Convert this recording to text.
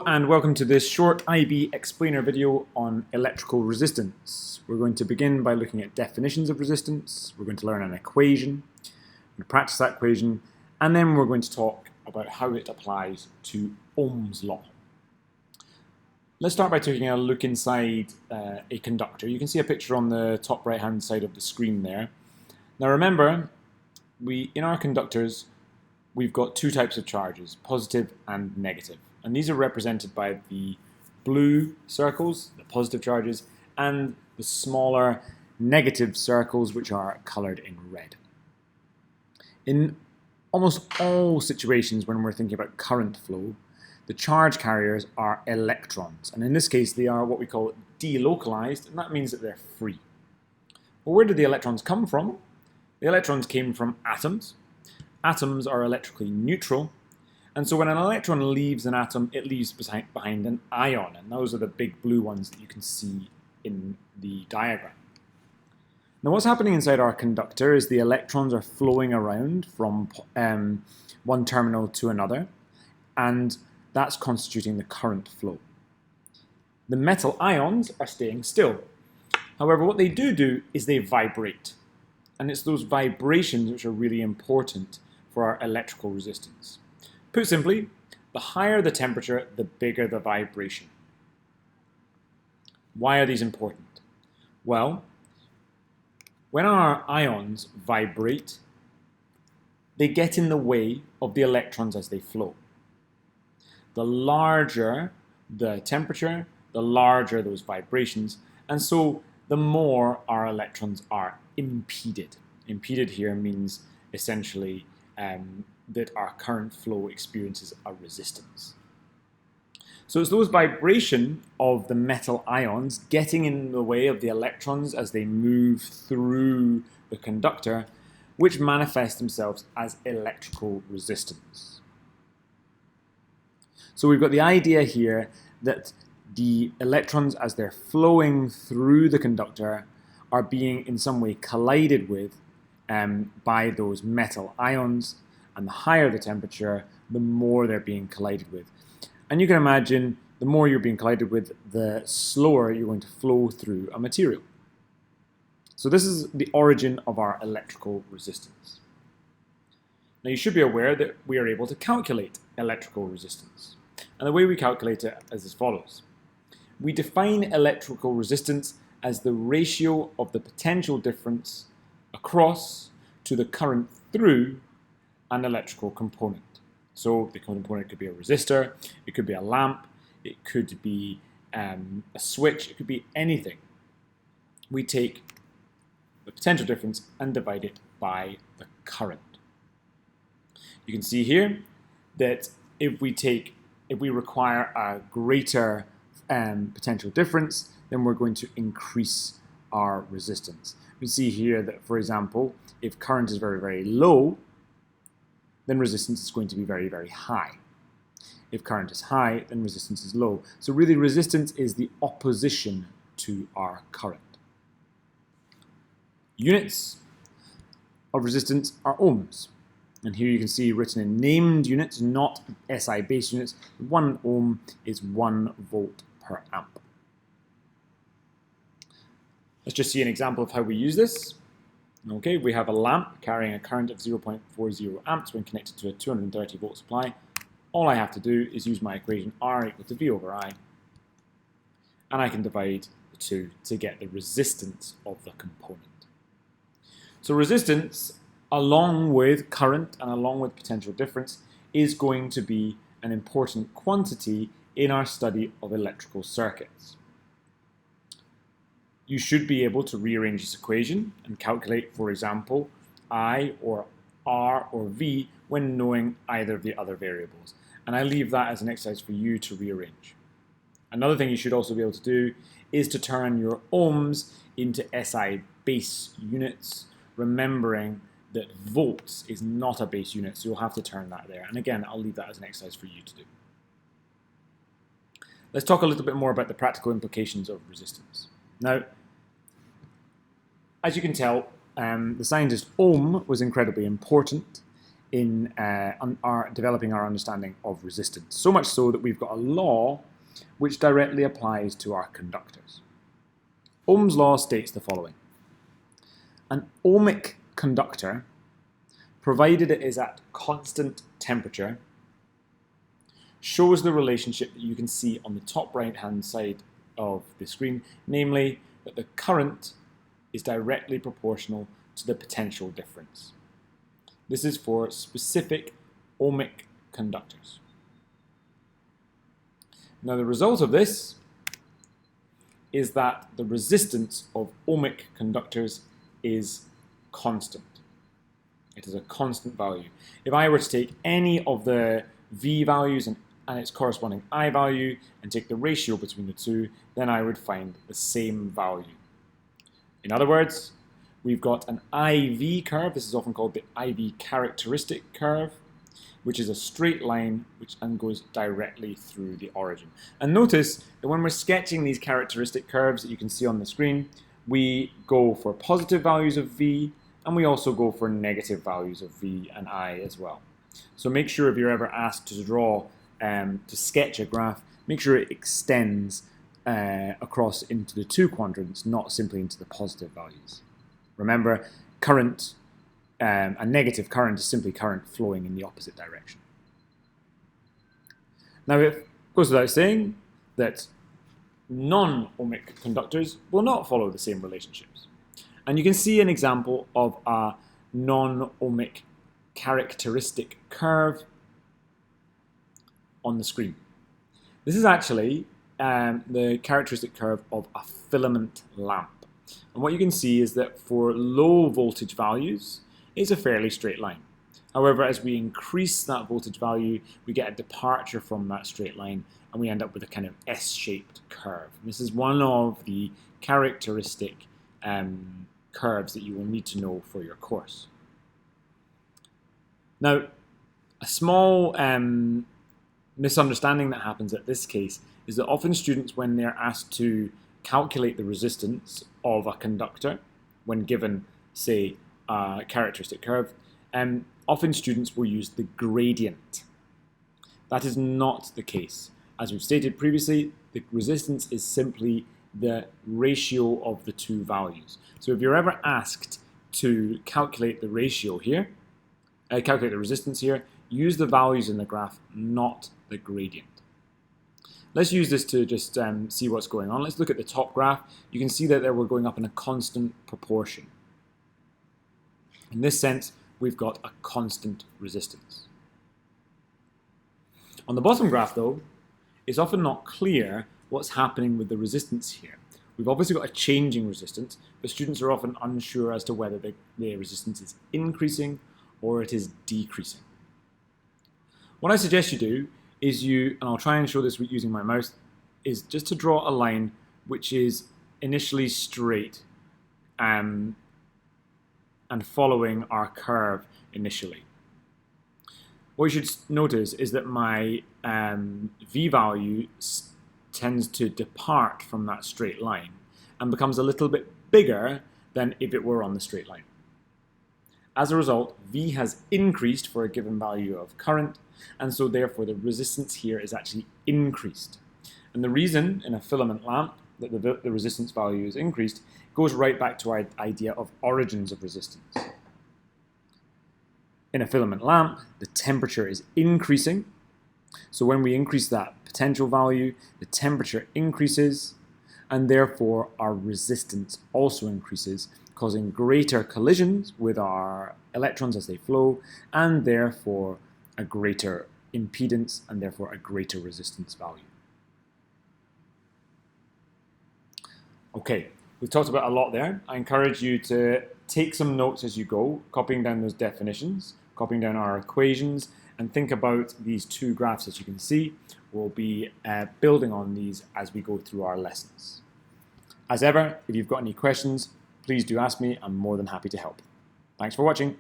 And welcome to this short IB explainer video on electrical resistance. We're going to begin by looking at definitions of resistance. We're going to learn an equation, we're going to practice that equation, and then we're going to talk about how it applies to Ohm's law. Let's start by taking a look inside a conductor. You can see a picture on the top right hand side of the screen there. Now remember, in our conductors we've got two types of charges, positive and negative. And these are represented by the blue circles, the positive charges, and the smaller negative circles, which are colored in red. In almost all situations when we're thinking about current flow, the charge carriers are electrons. And in this case, they are what we call delocalized, and that means that they're free. Well, where did the electrons come from? The electrons came from atoms. Atoms are electrically neutral. And so when an electron leaves an atom, it leaves behind an ion, and those are the big blue ones that you can see in the diagram. Now what's happening inside our conductor is the electrons are flowing around from one terminal to another, and that's constituting the current flow. The metal ions are staying still. However, what they do is they vibrate, and it's those vibrations which are really important for our electrical resistance. Put simply, the higher the temperature, the bigger the vibration. Why are these important? Well, when our ions vibrate, they get in the way of the electrons as they flow. The larger the temperature, the larger those vibrations, and so the more our electrons are impeded. Impeded here means essentially that our current flow experiences a resistance. So it's those vibrations of the metal ions getting in the way of the electrons as they move through the conductor, which manifest themselves as electrical resistance. So we've got the idea here that the electrons, as they're flowing through the conductor, are being in some way collided with by those metal ions, and the higher the temperature, the more they're being collided with. And you can imagine the more you're being collided with, the slower you're going to flow through a material. So this is the origin of our electrical resistance. Now you should be aware that we are able to calculate electrical resistance. And the way we calculate it is as follows. We define electrical resistance as the ratio of the potential difference across to the current through an electrical component. So the component could be a resistor, it could be a lamp, it could be a switch, it could be anything. We take the potential difference and divide it by the current. You can see here that if we require a greater potential difference, then we're going to increase our resistance. We see here that, for example, if current is very, very low, then resistance is going to be very, very high. If current is high, then resistance is low. So really, resistance is the opposition to our current. Units of resistance are ohms. And here you can see written in named units, not SI base units. 1 ohm is 1 volt per amp. Let's just see an example of how we use this. Okay, we have a lamp carrying a current of 0.40 amps when connected to a 230 volt supply. All I have to do is use my equation R equal to V over I, and I can divide the two to get the resistance of the component. So resistance, along with current and along with potential difference, is going to be an important quantity in our study of electrical circuits. You should be able to rearrange this equation and calculate, for example, I or R or V when knowing either of the other variables. And I leave that as an exercise for you to rearrange. Another thing you should also be able to do is to turn your ohms into SI base units, remembering that volts is not a base unit, so you'll have to turn that there. And again, I'll leave that as an exercise for you to do. Let's talk a little bit more about the practical implications of resistance. Now, as you can tell, the scientist Ohm was incredibly important in developing our understanding of resistance. So much so that we've got a law which directly applies to our conductors. Ohm's law states the following. An ohmic conductor, provided it is at constant temperature, shows the relationship that you can see on the top right-hand side of the screen, namely that the current is directly proportional to the potential difference. This is for specific ohmic conductors. Now the result of this is that the resistance of ohmic conductors is constant. It is a constant value. If I were to take any of the V values and its corresponding I value and take the ratio between the two, then I would find the same value. In other words, we've got an IV curve. This is often called the IV characteristic curve, which is a straight line which goes directly through the origin. And notice that when we're sketching these characteristic curves that you can see on the screen, we go for positive values of V, and we also go for negative values of V and I as well. So make sure if you're ever asked to draw, to sketch a graph, make sure it extends across into the two quadrants, not simply into the positive values. Remember, current, a negative current is simply current flowing in the opposite direction. Now it goes without saying that non-ohmic conductors will not follow the same relationships. And you can see an example of a non-ohmic characteristic curve on the screen. This is actually the characteristic curve of a filament lamp. And what you can see is that for low voltage values, it's a fairly straight line. However, as we increase that voltage value, we get a departure from that straight line, and we end up with a kind of S-shaped curve. And this is one of the characteristic curves that you will need to know for your course. Now, a small misunderstanding that happens at this case is that often students, when they're asked to calculate the resistance of a conductor, when given, say, a characteristic curve, often students will use the gradient. That is not the case. As we've stated previously, the resistance is simply the ratio of the two values. So if you're ever asked to calculate the ratio here, calculate the resistance here, use the values in the graph, not the gradient. Let's use this to just see what's going on. Let's look at the top graph. You can see that we're going up in a constant proportion. In this sense, we've got a constant resistance. On the bottom graph, though, it's often not clear what's happening with the resistance here. We've obviously got a changing resistance, but students are often unsure as to whether the resistance is increasing or it is decreasing. What I suggest you do is and I'll try and show this using my mouse, is just to draw a line which is initially straight and following our curve initially. What you should notice is that my V value tends to depart from that straight line and becomes a little bit bigger than if it were on the straight line. As a result, V has increased for a given value of current, and so therefore the resistance here is actually increased. And the reason in a filament lamp that the resistance value is increased goes right back to our idea of origins of resistance. In a filament lamp, the temperature is increasing. So when we increase that potential value, the temperature increases, and therefore our resistance also increases, causing greater collisions with our electrons as they flow, and therefore a greater impedance, and therefore a greater resistance value. Okay, we've talked about a lot there. I encourage you to take some notes as you go, copying down those definitions, copying down our equations, and think about these two graphs as you can see. We'll be building on these as we go through our lessons. As ever, if you've got any questions, please do ask me. I'm more than happy to help. Thanks for watching.